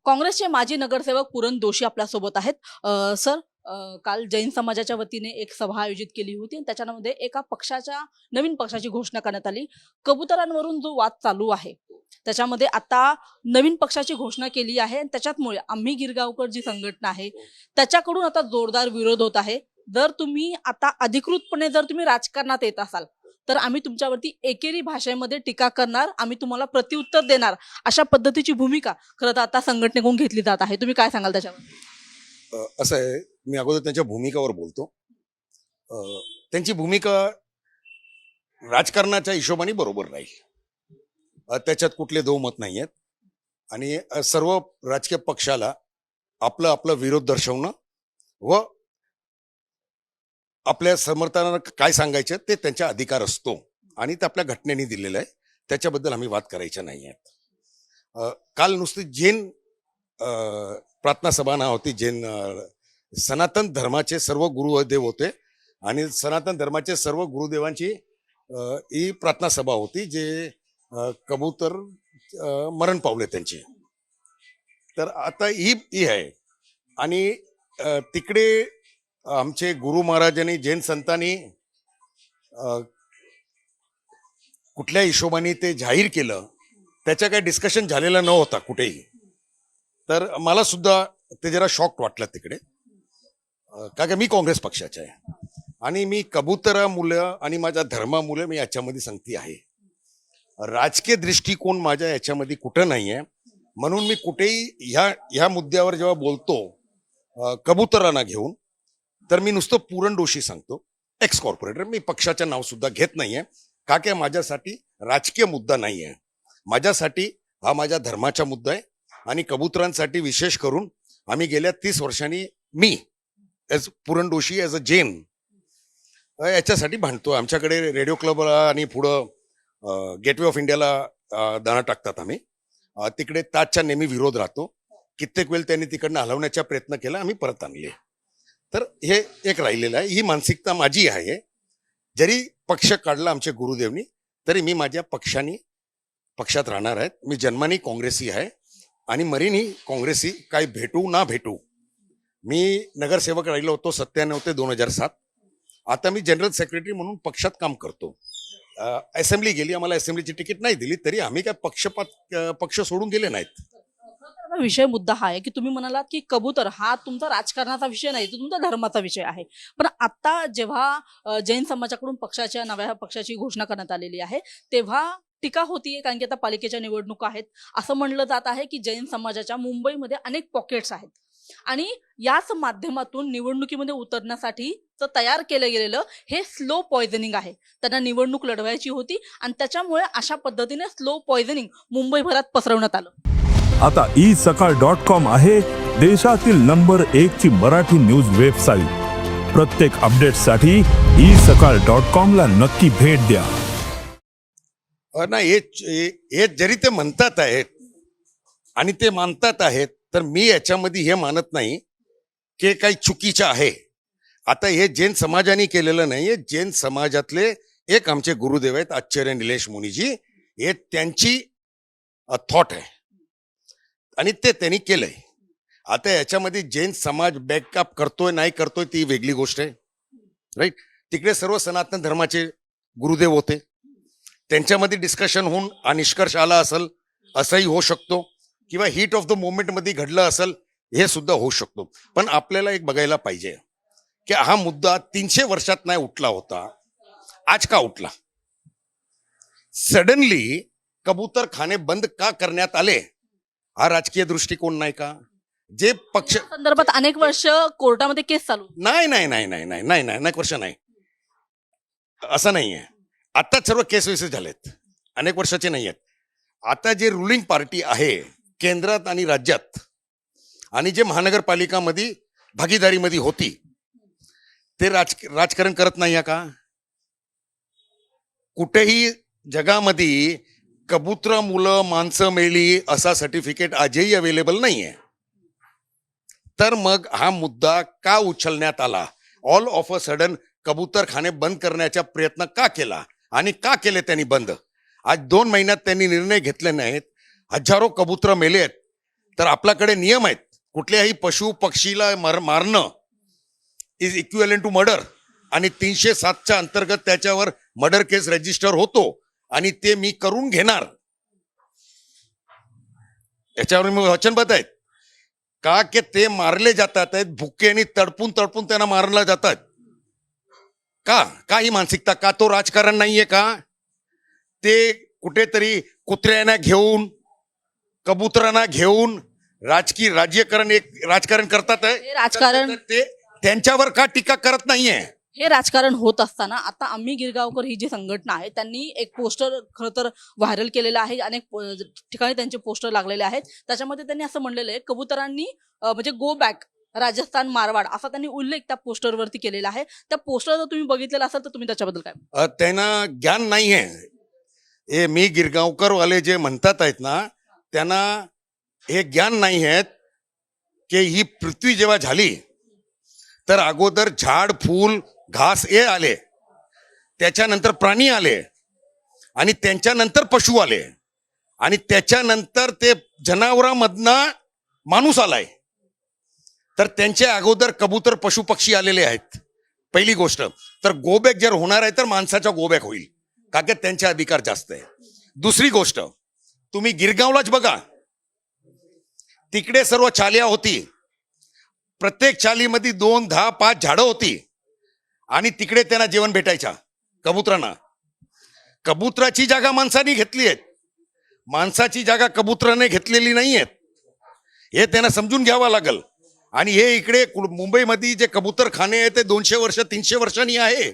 काँग्रेसचे माजी नगरसेवक पूरण दोशी आपल्यासोबत आहेत. सर, काल जैन समाजाच्या वतीने एक सभा आयोजित केली होती आणि त्याच्यामध्ये एका पक्षाच्या नवीन पक्षाची घोषणा करण्यात आली. कबुतरांवरून जो वाद चालू आहे त्याच्यामध्ये आता नवीन पक्षाची घोषणा केली आहे आणि त्याच्यामुळे आम्ही गिरगावकर जी संघटना आहे त्याच्याकडून आता जोरदार विरोध होत आहे. जर तुम्ही आता अधिकृतपणे जर तुम्ही राजकारणात येत असाल तर आम्ही तुमच्यावरती एकेरी भाषेमध्ये टीका करणार, आम्ही तुम्हाला प्रत्युत्तर देणार, अशा पद्धतीची भूमिका खरं तर आता संघटनेकडून घेतली जात आहे. तुम्ही काय सांगाल त्याच्यावर? असं आहे, मी अगोदर त्यांच्या भूमिकावर बोलतो. त्यांची भूमिका राजकारणाच्या हिशोबाने बरोबर राहील, त्याच्यात कुठले दोमत नाही आहेत. आणि सर्व राजकीय पक्षाला आपलं आपलं विरोध दर्शवणं व आपल्या समर्थनाला काय सांगायचं ते त्यांचा अधिकार असतो आणि ते आपल्या घटनेने दिलेलं आहे. त्याच्याबद्दल आम्ही वाद करायच्या नाही आहेत. काल नुसती जैन प्रार्थना सभा ना होती. जैन सनातन धर्माचे सर्व गुरुदेव होते आणि सनातन धर्माचे सर्व गुरुदेवांची ही प्रार्थना सभा होती, जे कबूतर मरण पावले त्यांचे. तर आता ही आहे. आणि तिकडे आमचे गुरु महाराजांनी जैन संतांनी कुठल्या हिशोबाने ते जाहीर केलं त्याच्या काही डिस्कशन झालेलं नव्हता कुठेही. तर मला सुद्धा ते जरा शॉक वाटलं तिकडे, कारण मी काँग्रेस पक्षाचे आहे आणि मी कबुतरामुळं आणि माझ्या धर्मामुळे मी याच्यामध्ये संगती आहे. राजकीय दृष्टिकोन माझ्या याच्यामध्ये कुठं नाही आहे. म्हणून मी कुठेही ह्या मुद्द्यावर जेव्हा बोलतो कबुतरांना घेऊन, तर मी नुसतं पूरण दोषी सांगतो, एक्स कॉर्पोरेटर. मी पक्षाचं नाव सुद्धा घेत नाहीये, का की माझ्यासाठी राजकीय मुद्दा नाही आहे. माझ्यासाठी हा माझ्या धर्माचा मुद्दा आहे. आणि कबुतरांसाठी विशेष करून आम्ही गेल्या 30 वर्षांनी मी एज पूरण दोषी एज अ जैन याच्यासाठी भांडतो. आमच्याकडे रेडिओ क्लबला आणि पुढं गेटवे ऑफ इंडियाला दाणा टाकतात आम्ही. तिकडे ताजचा नेहमी विरोध राहतो. कित्येक वेळ त्यांनी तिकडनं हलवण्याचा प्रयत्न केला, आम्ही परत आणले. तर हे एक राहिलेलं आहे. ही मानसिकता माझी आहे. जरी पक्ष काढला आमच्या गुरुदेवनी तरी मी माझ्या पक्षात राहणार आहेत. मी जन्मानी काँग्रेसी आहे आणि मरीनही काँग्रेसी, काही भेटू ना भेटू. मी नगरसेवक राहिलो होतो 97 ते 2007. आता मी जनरल सेक्रेटरी म्हणून पक्षात काम करतो. असेंब्ली गेली, आम्हाला असेंब्लीची तिकीट नाही दिली तरी आम्ही काय पक्ष सोडून गेले नाहीत. विषय मुद्दा हा आहे की तुम्ही म्हणालात की कबूतर हा तुमचा राजकारणाचा विषय नाही, तो तुमचा धर्माचा विषय आहे. पण आता जेव्हा जैन समाजाकडून नव्या पक्षाची घोषणा करण्यात आलेली आहे तेव्हा टीका होतीये, कारण की आता पालिकेच्या निवडणुका आहेत. असं म्हणलं जात आहे की जैन समाजाच्या मुंबईमध्ये अनेक पॉकेट्स आहेत आणि याच माध्यमातून निवडणुकीमध्ये उतरण्यासाठी तयार केलं गेलेलं हे स्लो पॉयझनिंग आहे. त्यांना निवडणूक लढवायची होती आणि त्याच्यामुळे अशा पद्धतीने स्लो पॉयझनिंग मुंबईभरात पसरवण्यात आलं. आता isakal.com आहे देशातील नंबर 1 ची मराठी न्यूज वेबसाईट. प्रत्येक अपडेटसाठी isakal.com ला नक्की भेट द्या. नाही, हे जरी ते म्हणतात आहेत आणि ते मानतात आहेत, तर मी याच्यामध्ये हे मानत नाही की काही चुकीचं आहे. आता हे जैन समाजाने केलेलं नाहीये. जैन समाजातले एक आमचे गुरुदेव आहेत आचार्य निलेश मुनीजी, हे त्यांची थॉट आहे आणि ते त्यांनी केलंय. आता याच्यामध्ये जैन समाज बॅकअप करतोय नाही करतोय ती वेगळी गोष्ट आहे, राईट. तिकडे सर्व सनातन धर्माचे गुरुदेव होते, त्यांच्यामध्ये डिस्कशन होऊन निष्कर्ष आला असेल, असंही होऊ शकतो. किंवा हीट ऑफ द मोमेंट मध्ये घडलं असेल, हे सुद्धा होऊ शकतो. पण आपल्याला एक बघायला पाहिजे की हा मुद्दा 300 वर्षात नाही उठला होता, आज का उठला? सडनली कबूतर खाणे बंद का करण्यात आले? हा राजकीय दृष्टिकोन नाही का? जे पक्ष संदर्भात अनेक वर्ष कोर्टामध्ये केस चालू. नाही नाही नाही नाही नाही नाही नाही अनेक वर्ष नाही, असं नाहीये. आता सर्व केस विसेस झालेत, अनेक वर्षाचे नाही आहेत. आता जे रुलिंग पार्टी आहे केंद्रात आणि राज्यात आणि जे महानगरपालिकामध्ये भागीदारीमध्ये होती, ते राजकारण करत नाही का? कुठेही जगामध्ये कबुतरा मुलं माणसं मेली असा सर्टिफिकेट आजही अवेलेबल नाहीये. तर मग हा मुद्दा का उचलण्यात आला? ऑल ऑफ अ सडन कबूतर खाणे बंद करण्याचा प्रयत्न का केला आणि का केले त्यांनी बंद? आज 2 महिन्यात त्यांनी निर्णय घेतले नाहीत. हजारो कबूतर मेले आहेत तर आपल्याकडे नियम आहेत. कुठल्याही पशु पक्षीला मारणं इज इक्विव्हॅलंट टू मर्डर, आणि 307च्या अंतर्गत त्याच्यावर मर्डर केस रजिस्टर होतो, आणि ते मी करून घेणार. याच्यावर मी वचनबद्ध आहेत. का की ते मारले जातात आहेत भुकेने, तडपून तडपून त्यांना मारला जातात. का ही मानसिकता? का तो राजकारण नाहीये का? ते कुठेतरी कुत्र्यांना घेऊन, कबुतरांना घेऊन राजकारण करतात आहे. हे राजकारण तर ते त्यांच्यावर का टीका करत नाहीये? हे राजकारण होत असताना आता आम्ही गिरगावकर ही जी संघटना आहे त्यांनी एक पोस्टर खरं तर व्हायरल केलेलं आहे. अनेक ठिकाणी त्यांचे पोस्टर लागलेले आहेत. त्याच्यामध्ये त्यांनी असं म्हणलेलं आहे, कबुतरांनी म्हणजे गो बॅक राजस्थान मारवाड असा त्यांनी उल्लेख त्या पोस्टरवरती केलेला आहे. त्या पोस्टर जर तुम्ही बघितलेला असाल तर तुम्ही त्याच्याबद्दल काय? त्यांना ज्ञान नाहीये. हे मी गिरगावकर वाले जे म्हणतात आहेत ना, त्यांना हे ज्ञान नाही आहेत की ही पृथ्वी जेव्हा झाली तर अगोदर झाड फूल घास हे आले, त्याच्यानंतर प्राणी आले, आणि त्यांच्यानंतर पशु आले, आणि त्याच्यानंतर ते जनावरांमधनं माणूस आलाय. तर त्यांच्या अगोदर कबूतर पशु पक्षी आलेले आहेत. पहिली गोष्ट. तर गोबॅक जर होणार आहे तर माणसाचा गोबॅक होईल, का की त्यांचे अधिकार जास्त आहे. दुसरी गोष्ट, तुम्ही गिरगावलाच बघा, तिकडे सर्व चाल्या होती. प्रत्येक चालीमध्ये 2, 10, 5 झाडं होती, आणि तिकडे त्यांना जेवण भेटायच्या कबुतरांना. कबुतराची जागा माणसाने घेतली आहे, माणसाची जागा कबुतराने घेतलेली नाही आहेत. हे त्यांना समजून घ्यावं लागल. आणि हे इकडे मुंबईमध्ये जे कबूतरखाने आहे ते 200 वर्ष 300 वर्षांनी आहे.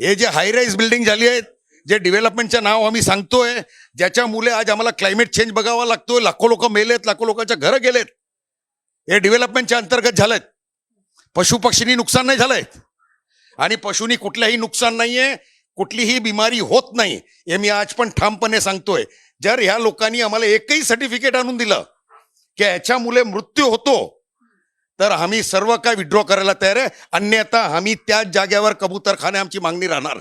हे जे हाय राईज बिल्डिंग झाली आहेत, जे डेव्हलपमेंटचं नाव आम्ही सांगतोय, ज्याच्यामुळे आज आम्हाला क्लायमेट चेंज बघावा लागतोय, लाखो लोक मेलेत, लाखो लोकांच्या घरं गेलेत, हे डेव्हलपमेंटच्या अंतर्गत झालेत. पशु पक्षींनी नुकसान नाही झालंय, आणि पशुनी कुठलंही नुकसान नाहीये, कुठलीही बिमारी होत नाही. हे मी आज पण ठामपणे सांगतोय. जर ह्या लोकांनी आम्हाला एकही सर्टिफिकेट आणून दिलं की याच्यामुळे मृत्यू होतो, तर आम्ही सर्व काय विड्रॉ करायला तयार आहे. अन्यथा आम्ही त्याच जागेवर कबूतरखाने आमची मागणी राहणार.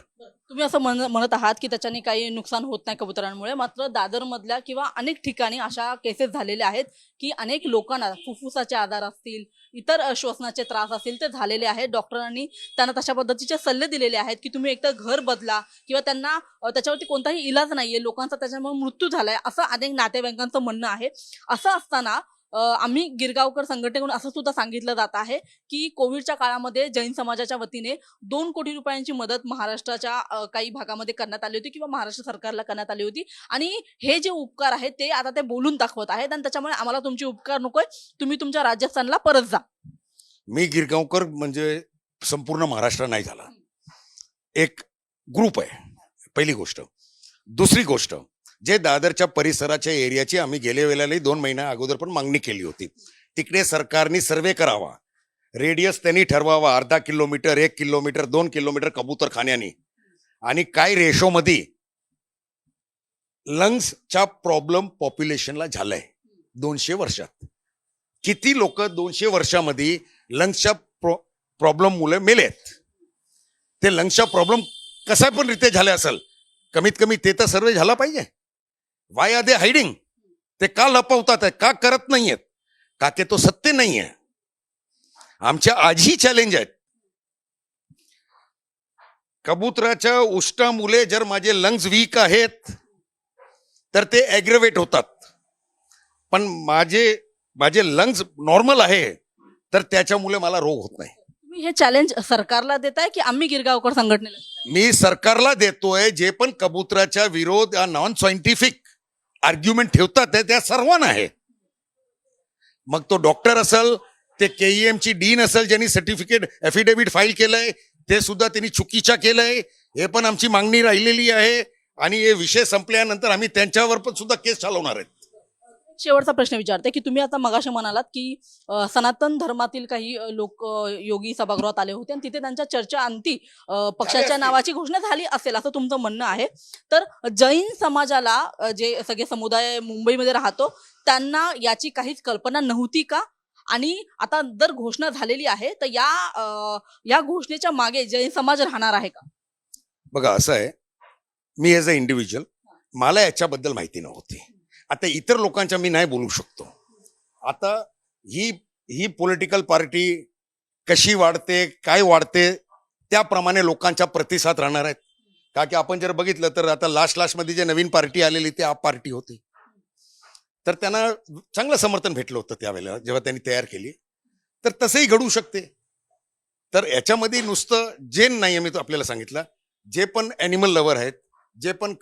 तुम्ही असं म्हणत आहात की त्याच्याने काही नुकसान होत नाही कबुतरांमुळे, मात्र दादर मधल्या किंवा अनेक ठिकाणी अशा केसेस झालेल्या आहेत की अनेक लोकांना फुफ्फुसाचे आजार असतील, इतर श्वसनाचे त्रास असतील ते झालेले आहेत. डॉक्टरांनी त्यांना तशा पद्धतीचे सल्ले दिलेले आहेत की तुम्ही एकतर घर बदला, किंवा त्यांना त्याच्यावरती कोणताही इलाज नाहीये, लोकांचा त्याच्यामुळे मृत्यू झालाय असं अनेक नातेवाईकांचं म्हणणं आहे. असं असताना आम्ही गिरगावकर संघटनेकडून असं सुद्धा सांगितलं जात आहे की कोविडच्या काळामध्ये जैन समाजाच्या वतीने 2 कोटी रुपयांची मदत महाराष्ट्राच्या काही भागामध्ये करण्यात आली होती, किंवा महाराष्ट्र सरकारला करण्यात आली होती. आणि हे जे उपकार आहेत ते आता ते बोलून दाखवत आहेत, आणि त्याच्यामुळे आम्हाला तुमचे उपकार नकोय, तुम्ही तुमच्या राजस्थानला परत जा. मी गिरगावकर म्हणजे संपूर्ण महाराष्ट्र नाही झाला, एक ग्रुप आहे, पहिली गोष्ट. दुसरी गोष्ट, जे दादरच्या परिसराच्या एरियाची आम्ही गेल्या वेळेला 2 महिन्या अगोदर पण मागणी केली होती. तिकडे सरकारने सर्वे करावा, रेडियस त्यांनी ठरवावा, 1/2 किलोमीटर, 1 किलोमीटर, 2 किलोमीटर कबूतरखान्यानी, आणि काय रेशोमध्ये लंग्सचा प्रॉब्लेम पॉप्युलेशनला झालाय 200 वर्षात. किती लोक 200 वर्षामध्ये लंग्सच्या प्रॉब्लेम मुळे मेलेत. ते लंग्सचा प्रॉब्लेम कसा पण रीते झाले असेल, कमीत कमी ते तर सर्वे झाला पाहिजे. Y are they hiding? ते का लपवतात, का करत नाहीयेत? का की तो सत्य नाहीये. आमच्या आजही चॅलेंज आहेत. कबुतराच्या उष्टामुळे जर माझे लंग्स वीक आहेत तर ते ॲग्रेवेट होतात, पण माझे लंग्स नॉर्मल आहे तर त्याच्यामुळे मला रोग होत नाही. तुम्ही हे चॅलेंज सरकारला देताय की आम्ही गिरगावकर संघटनेला? मी सरकारला देतोय. जे पण कबुतराच्या विरोध नॉन सायंटिफिक आर्ग्युमेंट ठेवतात त्या सर्वांना आहे. मग तो डॉक्टर असेल, ते KEM ची डीन असेल ज्यांनी सर्टिफिकेट ॲफिडेव्हिट फाईल केलंय, ते सुद्धा त्यांनी चुकीच्या केलंय. हे पण आमची मागणी राहिलेली आहे, आणि हे विषय संपल्यानंतर आम्ही त्यांच्यावर पण सुद्धा केस चालवणार आहेत. शेवटचा प्रश्न विचारते की तुम्ही आता मगाशी म्हणालात की सनातन धर्मातील काही लोक योगी सभागृहात आले होते, आणि तिथे त्यांच्या चर्चा अंती पक्षाच्या नावाची घोषणा झाली असेल असं तुमचं म्हणणं आहे. तर जैन समाजाला जे सगळे समुदाय मुंबईमध्ये राहतो त्यांना याची काहीच कल्पना नव्हती का? आणि आता जर घोषणा झालेली आहे तर या घोषणेच्या मागे जैन समाज राहणार आहे का? बघा, असं आहे, मी ॲज अ इंडिव्हिज्युअल मला याच्याबद्दल माहिती नव्हती. आता इतर लोकांच्या मी नाही बोलू शकतो, आता ही ही पॉलिटिकल पार्टी कशी वाढते, काय वाढते, त्याप्रमाणे लोकांचा प्रतिसाद राहणार आहेत. का की आपण जर बघितलं तर आता लास्टमध्ये जे नवीन पार्टी आलेली ती आप पार्टी होती, तर त्यांना चांगलं समर्थन भेटलं होतं त्यावेळेला जेव्हा त्यांनी तयार केली. तर तसंही घडू शकते. तर याच्यामध्ये नुसतं जेन नाही, मी तो आपल्याला सांगितलं, जे पण ॲनिमल लवर आहेत, जे पण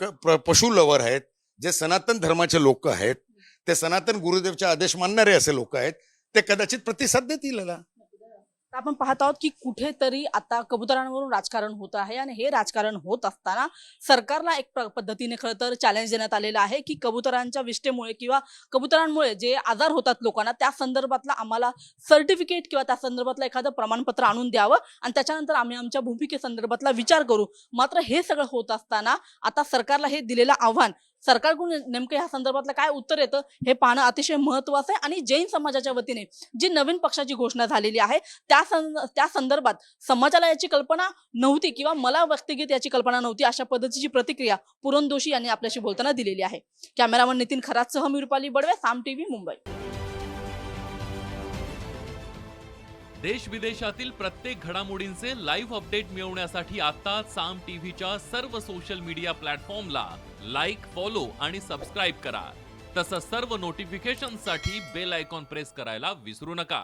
पशु लवर आहेत, जे सनातन धर्माचे लोक आहेत, ते सनातन गुरुदेवचे आदेश मानणारे असे लोक आहेत, ते कदाचित प्रतिसाद देतील याला. तर आपण पाहत आहोत की कुठेतरी आता कबुतरांवरून राजकारण होत आहे आणि हे राजकारण होत असताना सरकारला एक पद्धतीने खरं तर चॅलेंज देण्यात आलेलं आहे की कबुतरांच्या विष्ठेमुळे किंवा कबुतरांमुळे जे आजार होतात लोकांना त्या संदर्भातला आम्हाला सर्टिफिकेट किंवा त्या संदर्भातलं एखादं प्रमाणपत्र आणून द्यावं आणि त्याच्यानंतर आम्ही आमच्या भूमिकेसंदर्भातला विचार करू. मात्र हे सगळं होत असताना आता सरकारला हे दिलेलं आव्हान सरकारकडून नेमकं ह्या संदर्भातलं काय उत्तर येतं हे पाहणं अतिशय महत्वाचं आहे. आणि जैन समाजाच्या वतीने जी नवीन पक्षाची घोषणा झालेली आहे त्या संदर्भात समाजाला याची कल्पना नव्हती किंवा मला व्यक्तिगत याची कल्पना नव्हती, अशा पद्धतीची प्रतिक्रिया पुरंदोशी यांनी आपल्याशी बोलताना दिलेली आहे. कॅमेरामन नितीन खरातसह मी रुपाली बडवे, साम टीव्ही, मुंबई. देश विदेशातील प्रत्येक घडामोडींचे लाईव्ह अपडेट मिळवण्यासाठी आता साम टीव्हीच्या सर्व सोशल मीडिया प्लॅटफॉर्मला लाईक, फॉलो आणि सबस्क्राईब करा. तसंच सर्व नोटिफिकेशनसाठी बेल आयकॉन प्रेस करायला विसरू नका.